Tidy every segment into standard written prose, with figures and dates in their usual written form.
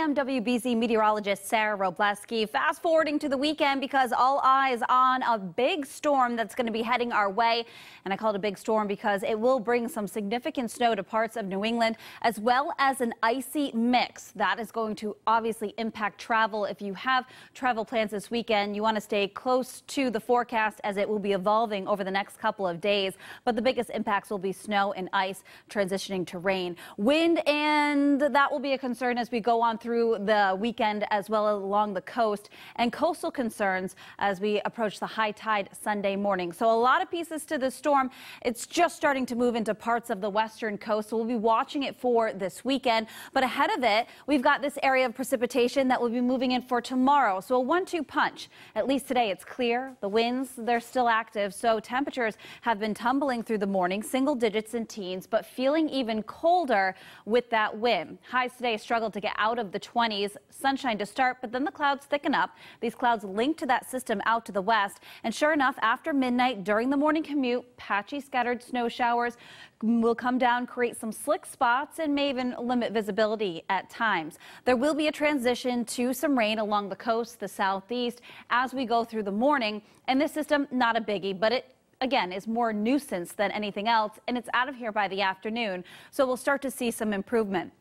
I'm WBZ meteorologist Sarah Wroblewski. Fast forwarding to the weekend because all eyes on a big storm that's going to be heading our way. And I call it a big storm because it will bring some significant snow to parts of New England, as well as an icy mix. That is going to obviously impact travel. If you have travel plans this weekend, you want to stay close to the forecast as it will be evolving over the next couple of days. But the biggest impacts will be snow and ice transitioning to rain. Wind, and that will be a concern as we go on through the weekend, as well as along the coast, and coastal concerns as we approach the high tide Sunday morning. So a lot of pieces to the storm. It's just starting to move into parts of the western coast, so we'll be watching it for this weekend. But ahead of it, we've got this area of precipitation that will be moving in for tomorrow. So a 1-2 punch. At least today it's clear. The winds, they're still active, so temperatures have been tumbling through the morning, single digits and teens, but feeling even colder with that wind. Highs today struggled to get out of the 20s. Sunshine to start, but then the clouds thicken up. These clouds link to that system out to the west, and sure enough, after midnight during the morning commute, patchy scattered snow showers will come down, create some slick spots, and may even limit visibility at times. There will be a transition to some rain along the coast, the southeast, as we go through the morning, and this system, not a biggie, but it again is more nuisance than anything else, and it's out of here by the afternoon, so we'll start to see some improvement.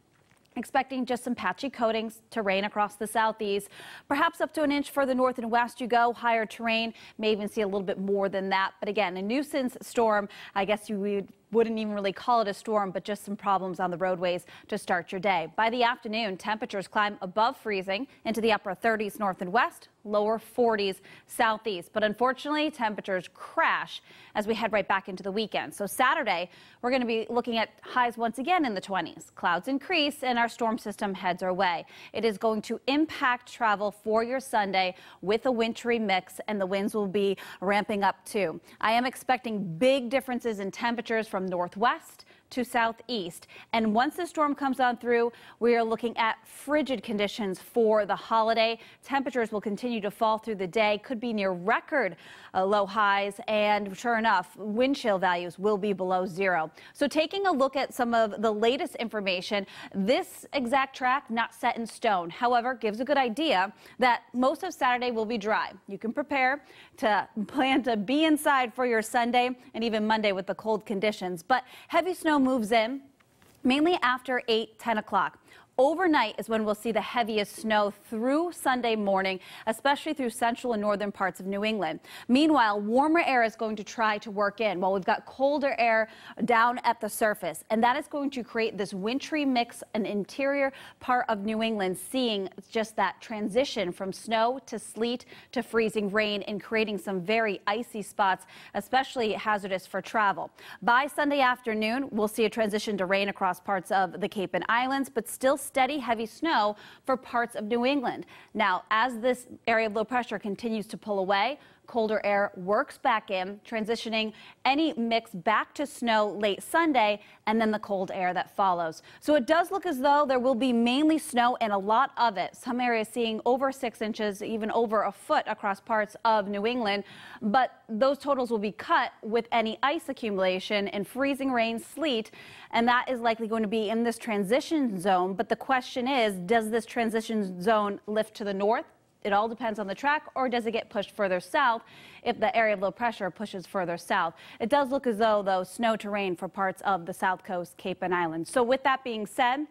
Expecting just some patchy coatings to rain across the southeast, perhaps up to an inch further north and west you go. Higher terrain may even see a little bit more than that. But again, a nuisance storm. I guess you wouldn't even really call it a storm, but just some problems on the roadways to start your day. By the afternoon, temperatures climb above freezing into the upper 30s north and west, lower 40s southeast. But unfortunately, temperatures crash as we head right back into the weekend. So Saturday, we're going to be looking at highs once again in the 20s. Clouds increase and our storm system heads our way. It is going to impact travel for your Sunday with a wintry mix, and the winds will be ramping up too. I am expecting big differences in temperatures from northwest to southeast. And once the storm comes on through, we are looking at frigid conditions for the holiday. Temperatures will continue to fall through the day, could be near record low highs, and sure enough, wind chill values will be below zero. So taking a look at some of the latest information, this exact track not set in stone. However, gives a good idea that most of Saturday will be dry. You can prepare to plan to be inside for your Sunday and even Monday with the cold conditions. But heavy snow moves in mainly after 8-10 o'clock. Overnight is when we'll see the heaviest snow through Sunday morning, especially through central and northern parts of New England. Meanwhile, warmer air is going to try to work in while we've got colder air down at the surface, and that is going to create this wintry mix, an interior part of New England seeing just that transition from snow to sleet to freezing rain and creating some very icy spots, especially hazardous for travel. By Sunday afternoon, we'll see a transition to rain across parts of the Cape and Islands, but still steady heavy snow for parts of New England. Now, as this area of low pressure continues to pull away, colder air works back in, transitioning any mix back to snow late Sunday, and then the cold air that follows. So it does look as though there will be mainly snow and a lot of it. Some areas seeing over 6 inches, even over a foot across parts of New England. But those totals will be cut with any ice accumulation and freezing rain, sleet, and that is likely going to be in this transition zone. But the question is, does this transition zone lift to the north? It all depends on the track, or does it get pushed further south if the area of low pressure pushes further south? It does look as though, snow to rain for parts of the South Coast, Cape and Islands. So with that being said,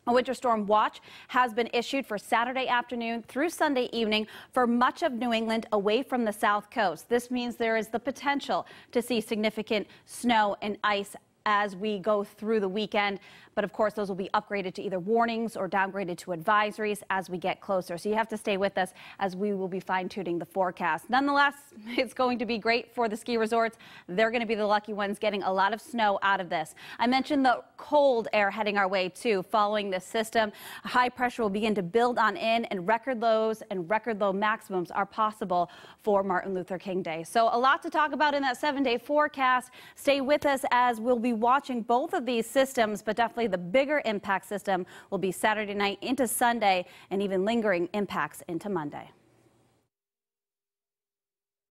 a winter storm watch has been issued for Saturday afternoon through Sunday evening for much of New England away from the South Coast. This means there is the potential to see significant snow and ice as we go through the weekend. But of course, those will be upgraded to either warnings or downgraded to advisories as we get closer. So you have to stay with us as we will be fine-tuning the forecast. Nonetheless, it's going to be great for the ski resorts. They're going to be the lucky ones getting a lot of snow out of this. I mentioned the cold air heading our way too. Following this system, high pressure will begin to build on in, and record lows and record low maximums are possible for Martin Luther King Day. So a lot to talk about in that 7-day forecast. Stay with us as we'll be watching both of these systems, but definitely the bigger impact system will be Saturday night into Sunday, and even lingering impacts into Monday.